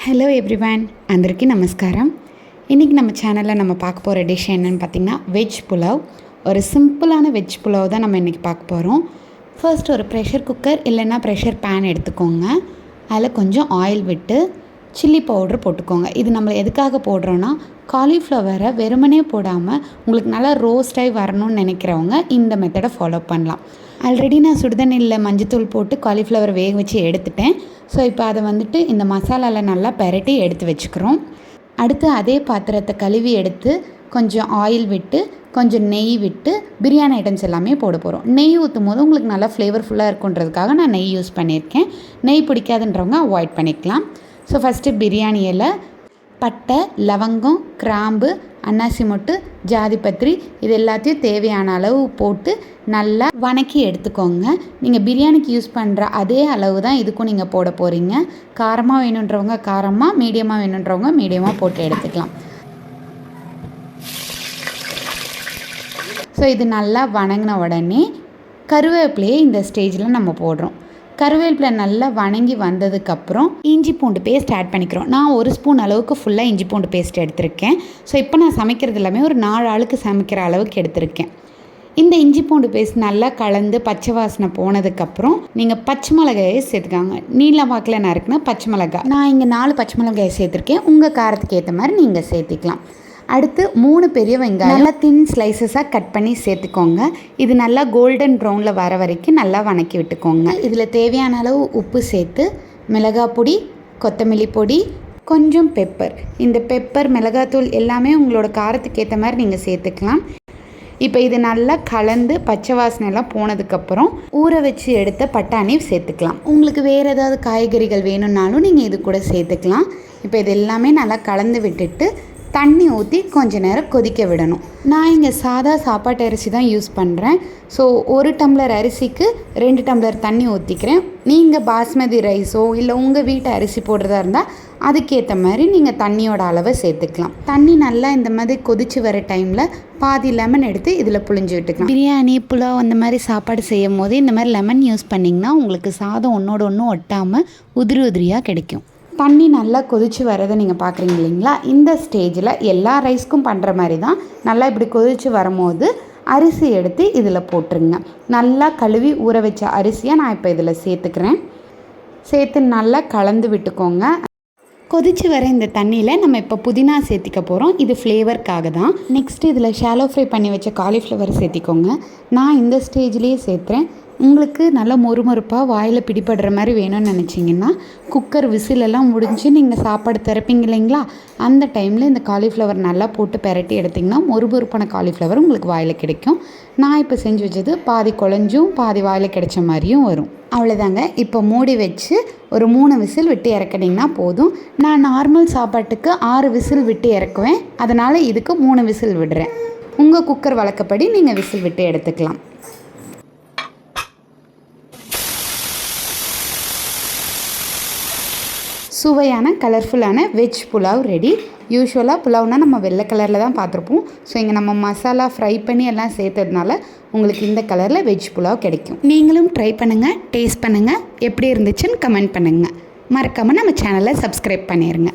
Hello everyone, అందరికీ நமஸ்காரம். இன்றைக்கி நம்ம சேனலில் நம்ம பார்க்க போகிற டிஷ் என்னென்னு பார்த்திங்கன்னா வெஜ் புலாவ். ஒரு சிம்பிளான வெஜ் புலாவ் தான் நம்ம இன்றைக்கி பார்க்க போகிறோம். ஃபர்ஸ்ட் ஒரு ப்ரெஷர் குக்கர் இல்லைன்னா ப்ரெஷர் பேன் எடுத்துக்கோங்க. அதில் கொஞ்சம் ஆயில் விட்டு சில்லி பவுட்ரு போட்டுக்கோங்க. இது நம்ம எதுக்காக போடுறோன்னா, காலிஃப்ளவரை வெறுமனே போடாமல் உங்களுக்கு நல்லா ரோஸ்டாகி வரணும்னு நினைக்கிறவங்க இந்த மெத்தடை ஃபாலோ பண்ணலாம். ஆல்ரெடி நான் சுடுதண்ணியில் மஞ்சத்தூள் போட்டு காலிஃப்ளவர் வேக வச்சு எடுத்துட்டேன். ஸோ இப்போ அதை வந்துட்டு இந்த மசாலாவில் நல்லா பெரட்டி எடுத்து வச்சுக்கிறோம். அடுத்து அதே பாத்திரத்தை கழுவி எடுத்து கொஞ்சம் ஆயில் விட்டு கொஞ்சம் நெய் விட்டு பிரியாணி ஐட்டம்ஸ் எல்லாமே போட போகிறோம். நெய் ஊற்றும் போது உங்களுக்கு நல்லா ஃப்ளேவர்ஃபுல்லாக இருக்குன்றதுக்காக நான் நெய் யூஸ் பண்ணியிருக்கேன். நெய் பிடிக்காதுன்றவங்க அவாய்ட் பண்ணிக்கலாம். ஸோ ஃபஸ்ட்டு பிரியாணி இலை, பட்டை, லவங்கம், கிராம்பு, அன்னாசி மொட்டு, ஜாதிபத்திரி இது எல்லாத்தையும் தேவையான அளவு போட்டு நல்லா வணக்கி எடுத்துக்கோங்க. நீங்கள் பிரியாணிக்கு யூஸ் பண்ணுற அதே அளவு தான் இதுக்கும் நீங்கள் போட போகிறீங்க. காரமாக வேணுன்றவங்க காரமாக, மீடியமாக வேணுன்றவங்க மீடியமாக போட்டு எடுத்துக்கலாம். ஸோ இது நல்லா வணங்கின உடனே கருவேப்பிலையை இந்த ஸ்டேஜில் நம்ம போடுறோம். கருவேப்பிலை நல்லா வணங்கி வந்ததுக்கப்புறம் இஞ்சி பூண்டு பேஸ்ட் ஆட் பண்ணிக்கிறோம். நான் 1 ஸ்பூன் அளவுக்கு ஃபுல்லாக இஞ்சி பூண்டு பேஸ்ட் எடுத்திருக்கேன். ஸோ இப்போ நான் சமைக்கிறது எல்லாமே ஒரு 4 ஆளுக்கு சமைக்கிற அளவுக்கு எடுத்திருக்கேன். இந்த இஞ்சி பூண்டு பேஸ்ட் நல்லா கலந்து பச்சை வாசனை போனதுக்கப்புறம் நீங்கள் பச்சை மிளகாயை சேர்த்துக்காங்க. நீல வாக்கில் நறுக்குன்னா பச்சை மிளகாய், நான் இங்கே 4 பச்சை மிளகாயை சேர்த்துருக்கேன். உங்கள் காரத்துக்கு ஏற்ற மாதிரி நீங்கள் சேர்த்திக்கலாம். அடுத்து 3 பெரிய வெங்காயம் நல்லா தின் ஸ்லைசஸாக கட் பண்ணி சேர்த்துக்கோங்க. இது நல்லா கோல்டன் ப்ரௌனில் வர வரைக்கும் நல்லா வணக்கி விட்டுக்கோங்க. இதில் தேவையான அளவு உப்பு சேர்த்து மிளகாய் பொடி, கொத்தமல்லி பொடி, கொஞ்சம் பெப்பர். இந்த பெப்பர், மிளகாத்தூள் எல்லாமே உங்களோட காரத்துக்கு ஏற்ற மாதிரி நீங்கள் சேர்த்துக்கலாம். இப்போ இது நல்லா கலந்து பச்சை வாசனைலாம் போனதுக்கப்புறம் ஊற வச்சு எடுத்த பட்டாணி சேர்த்துக்கலாம். உங்களுக்கு வேறு ஏதாவது காய்கறிகள் வேணும்னாலும் நீங்கள் இது கூட சேர்த்துக்கலாம். இப்போ இது எல்லாமே நல்லா கலந்து விட்டுட்டு தண்ணி ஊற்றி கொஞ்ச நேரம் கொதிக்க விடணும். நான் இங்கே சாதா சாப்பாட்டு அரிசி தான் யூஸ் பண்ணுறேன். ஸோ 1 டம்ளர் அரிசிக்கு 2 டம்ளர் தண்ணி ஊற்றிக்கிறேன். நீங்கள் பாஸ்மதி ரைஸோ இல்லை உங்கள் வீட்டு அரிசி போடுறதா இருந்தால் அதுக்கேற்ற மாதிரி நீங்கள் தண்ணியோட அளவை சேர்த்துக்கலாம். தண்ணி நல்லா இந்த மாதிரி கொதித்து வர டைமில் பாதி லெமன் எடுத்து இதில் புழிஞ்சு விட்டுக்கலாம். பிரியாணி, புலாவ் அந்த மாதிரி சாப்பாடு செய்யும் போது இந்த மாதிரி லெமன் யூஸ் பண்ணிங்கன்னா உங்களுக்கு சாதம் ஒன்றோட ஒன்று ஒட்டாமல் உதிரி உதிரியாக கிடைக்கும். தண்ணி நல்லா கொதித்து வரதை நீங்கள் பார்க்குறீங்க இல்லைங்களா? இந்த ஸ்டேஜில் எல்லா ரைஸ்க்கும் பண்ணுற மாதிரி தான் நல்லா இப்படி கொதித்து வரும்போது அரிசி எடுத்து இதில் போட்டுருங்க. நல்லா கழுவி ஊற வச்ச அரிசியை நான் இப்போ இதில் சேர்த்துக்கிறேன். சேர்த்து நல்லா கலந்து விட்டுக்கோங்க. கொதித்து வர இந்த தண்ணியில் நம்ம இப்போ புதினா சேர்த்திக்க போகிறோம். இது ஃப்ளேவருக்காக தான். நெக்ஸ்ட்டு இதில் ஷாலோ ஃப்ரை பண்ணி வச்ச காலிஃப்ளவர் சேர்த்திக்கோங்க. நான் இந்த ஸ்டேஜ்லேயே சேர்த்துறேன். உங்களுக்கு நல்லா மொறுமொறுப்பாக வாயில் பிடிப்படுற மாதிரி வேணும்னு நினச்சிங்கன்னா குக்கர் விசிலெல்லாம் முடிஞ்சு நீங்கள் சாப்பாடு திறப்பீங்க இல்லைங்களா? அந்த டைமில் இந்த காலிஃப்ளவர் நல்லா போட்டு பெரட்டி எடுத்திங்கன்னா மொறுமொறுப்பான காலிஃப்ளவர் உங்களுக்கு வாயில் கிடைக்கும். நான் இப்போ செஞ்சு வச்சது பாதி குழஞ்சும் பாதி வாயில் கிடைச்ச மாதிரியும் வரும். அவ்வளோதாங்க. இப்போ மூடி வச்சு ஒரு 3 விசில் விட்டு இறக்குனிங்கன்னா போதும். நான் நார்மல் சாப்பாட்டுக்கு 6 விசில் விட்டு இறக்குவேன். அதனால் இதுக்கு 3 விசில் விடுறேன். உங்கள் குக்கர் வழக்கப்படி நீங்கள் விசில் விட்டு எடுத்துக்கலாம். சுவையான கலர்ஃபுல்லான வெஜ் புலாவ் ரெடி. யூஸ்வலாக புலாவ்னால் நம்ம வெள்ளை கலரில் தான் பார்த்துருப்போம். ஸோ இங்கே நம்ம மசாலா ஃப்ரை பண்ணி எல்லாம் சேர்த்ததுனால உங்களுக்கு இந்த கலரில் வெஜ் புலாவ் கிடைக்கும். நீங்களும் ட்ரை பண்ணுங்கள், டேஸ்ட் பண்ணுங்கள், எப்படி இருந்துச்சுன்னு கமெண்ட் பண்ணுங்கள். மறக்காமல் நம்ம சேனலை சப்ஸ்கிரைப் பண்ணிடுங்க.